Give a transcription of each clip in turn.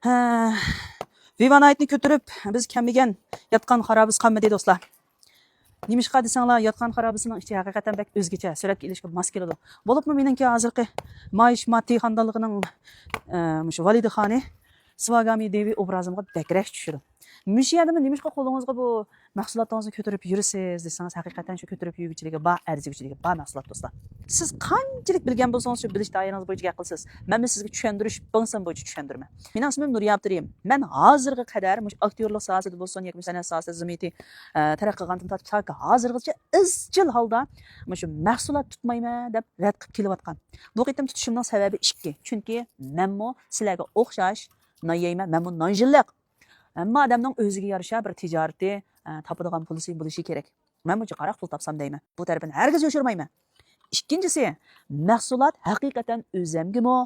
Ha, Vivanaytni ko'tarib, biz kamigan yotgan xarobis qolmadi do'stlar. Nimishqa desanglar, yotgan xarobisining ichi haqiqatan bak o'zgacha, suratga ilishga mos keladi. Bo'libmi meningki hozirgi Mayish Mati xonadonligining shu Validaxoni Svagami Devi obrazimga bakrak tushadi. Müşiyadımı demişki qo'lingizga bu mahsulotingizni ko'tarib yurasiz desangiz, haqiqatan shu ko'tarib yurguchiligi bor, arziguchiligi bor mahsulot do'stlar. Siz qanchalik bilgan bo'lsangiz, shu bilish doirangiz bo'yicha gap qilasiz. Men sizga tushuntirish bo'lsam bo'yicha tushuntirman. Mening ismim Nuriya Abdurim. Men hozirga qadar aktyorlik sohasida bo'lsin, yoki san'at sohasida zimiti taraqqiy qilgandan tortib hozirgacha izchil holda shu mahsulot tutmayman deb rad qilib kelayotgan. Bu qitim tutishimning sababi ikki. Chunki menmo sizlarga o'xshash non yeyman, menmo nonjillik. Ammo odamning o'ziga yarasha bir tijorati topadigan pulisi bo'lishi kerak. Men buncha qaraq pul topsam deyman. Bu tarafini hargiz yo'shirmayman. Ikkinchisi, mahsulot haqiqatan o'zimgimi,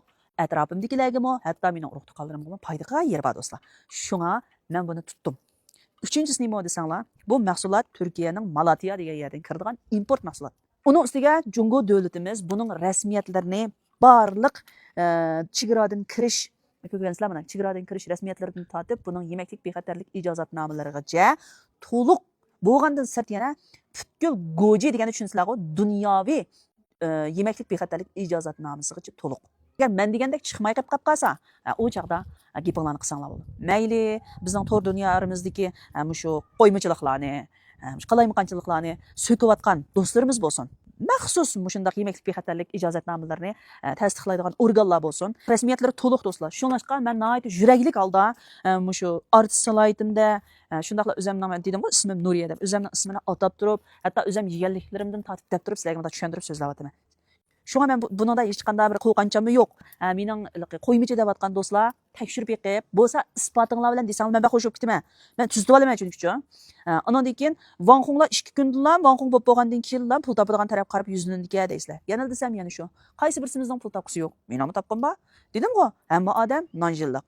atrofimdagilargami, hatto mening urug' tuqqanlarimga foyda qilgan yer bor do'stlar. Shunga men buni tutdim. Uchinchisi nima desanglar, bu mahsulot Turkiyaning Malatya degan yerdan kiradigan import mahsulot. Uning ustiga Jungo davlatimiz buning rasmiyatlarini barliq chegaradan kirish ko'rgansizlar mana chegaradan kirish rasmiyatlaridan tortib buning yemeklik bexatarlik ijozatnomalarigacha to'liq bo'lgandan sirt yana butkul goji degani tushunsizlar, dunyoviy yemeklik bexatarlik ijozatnomasigacha to'liq. Agar men degandek chiqmay qolib qolsa, u chaqda gapinglarni qilsanglar bo'ladi. Mayli bizning to'r dunyomimizdagi shu qo'ymachiliklarni, qalaymaqonchiliklarni so'kayotgan do'stlarimiz bo'lsin. Maxsus shunday yemeklik bexatarlik ijozatnomalarini tasdiqlaydigan organlar bo'lsin. Rasmiyatlari to'liq do'stlar. Shunga men nihoyat yuraklik holda shu artist saytimda shundaqla o'zimning dedim, ismim Nuriya deb o'zimning ismini atab turib, hatto o'zim yeganliklarimdan tortib deb turib sizlarga tushuntirib so'zlayapman. Shunga men buningda hech qanday bir qo'rqinchim yo'q. Mening qo'ymichi deyotgan do'stlar tekshirib yiqib, bo'lsa isbotinglar bilan desam men xush bo'lib ketaman. Men tuzib olaman chunki. Undan keyin Vanxunglar 2 kundan Vanxung bo'lib bo'lgandan keyin pul topadigan taraf qarab yuzlandiga deysizlar. Yana desam yana shu. Qaysi birsimizning pul topqisi yo'q. Menimi topqim bor? Dedim-ku, hamma odam nonjillik.